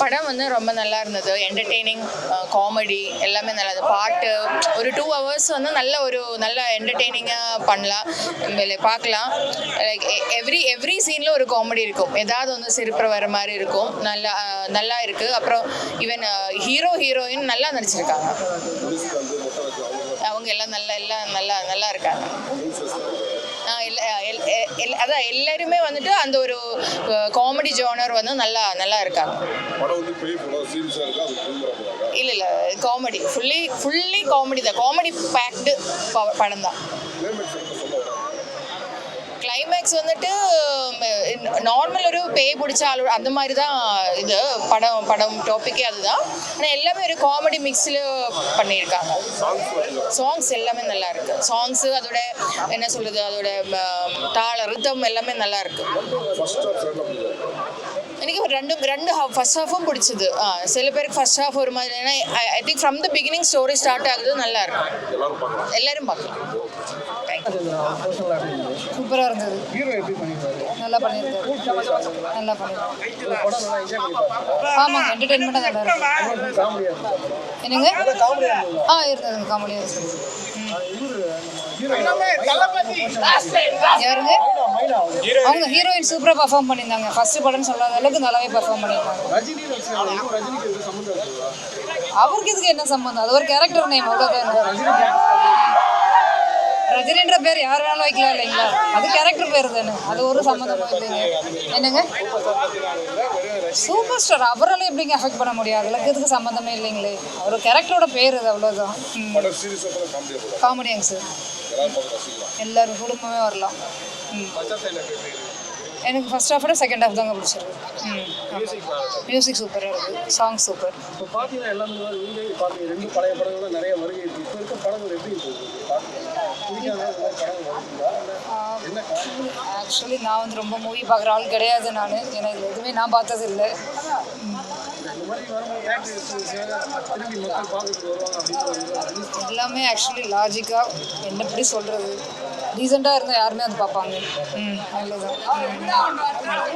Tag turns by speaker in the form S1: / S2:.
S1: படம் வந்து ரொம்ப நல்லா இருந்தது. என்டர்டெய்னிங், காமெடி எல்லாமே நல்லா இருந்தது. பாட்டு ஒரு 2 ஹவர்ஸ் வந்து நல்ல என்டர்டெய்னிங்காக பண்ணலாம், பார்க்கலாம். லைக் எவ்ரி சீனில் ஒரு காமெடி இருக்கும். ஏதாவது வந்து சிரிப்பு வர மாதிரி இருக்கும். நல்லா இருக்குது. அப்புறம் ஈவன் ஹீரோயின் நல்லா நடிச்சிருக்காங்க. அவங்க எல்லாம் நல்லா இருக்காங்க. அதான் எல்லாருமே வந்துட்டு அந்த ஒரு காமெடி ஜானர் வந்து நல்லா இருக்காங்க. இல்லை காமெடி ஃபுல்லி காமெடி தான். காமெடி பேக்டு படம் தான். கிளைமேக்ஸ் வந்துட்டு நார்மல் ஒரு பேய் பிடிச்ச ஆள் அந்த மாதிரி தான். இது படம் டாப்பிக்கே அதுதான். ஆனால் எல்லாமே ஒரு காமெடி மிக்ஸில் பண்ணியிருக்காங்க. சாங்ஸ் எல்லாமே நல்லா இருக்கு. சாங்ஸு அதோட என்ன சொல்கிறது, அதோட தாள ரிதம் எல்லாமே நல்லா இருக்கு. எனக்கு ரெண்டு ஃபர்ஸ்ட் ஹாஃபும் பிடிச்சது. சில பேருக்கு ஃபர்ஸ்ட் ஹாஃப் ஒரு மாதிரி, ஏன்னா I think from the beginning story start ஆகுது. நல்லா இருக்கும். எல்லாரும் பார்க்கலாம்.
S2: சூப்பராக இருந்தது. நல்லா பண்ணியிருக்காரு. ஆமாங்க, என்டர்டெயின்மெண்ட்டாக நல்லா இருக்கு. என்னங்க? இருந்ததுங்க, காமெடியாக இருந்தது. யாருங்க? அவங்க ஹீரோயின் சூப்பராக பர்ஃபார்ம் பண்ணியிருந்தாங்க. ஃபர்ஸ்ட் படம்னு சொல்லாத அளவுக்கு நல்லாவே பர்ஃபார்ம் பண்ணியிருந்தாங்க. அவருக்கு இதுக்கு என்ன சம்பந்தம்? அது ஒரு கேரக்டர் நேம், அவ்வளோதான். ரஜினின்ற பேர் யார் வேணாலும் வைக்கலாம் இல்லைங்களா? அது கேரக்டர் பேர் தானே, அது ஒரு சம்மந்தமும் இல்லைங்க. என்னங்க? சூப்பர் ஸ்டார், அவரால் எப்படிங்க அஃபெக்ட் பண்ண முடியும்? அதுக்கு இதுக்கு சம்மந்தமே இல்லைங்களே. அவர் கேரக்டரோட பேர் அது, அவ்வளோதான். காமெடியாங்க சார். எல்லாரும் குடும்பமே வரலாம். எனக்கு ஃபர்ஸ்ட் ஹாஃபோட செகண்ட் ஹாஃப் தாங்க பிடிச்சிருக்கு. மியூசிக் சூப்பராக இருக்குது. Song super.
S3: இப்போ பார்த்தீங்கன்னா எல்லாமே ரெண்டு பழைய படங்கள் நிறைய வருகை இருக்குது. இப்போ இருக்க படங்கள் எப்படி
S2: ஆக்சுவலி நான் வந்து ரொம்ப மூவி பார்க்குற ஆள் கிடையாது. ஏன்னா இது எதுவுமே நான் பார்த்தது இல்லை. எல்லாமே ஆக்சுவலி லாஜிக்காக என்ன எப்படி சொல்கிறது, ரீசெண்டாக இருந்தால் யாருமே அது பார்ப்பாங்க. அவ்வளோதான்.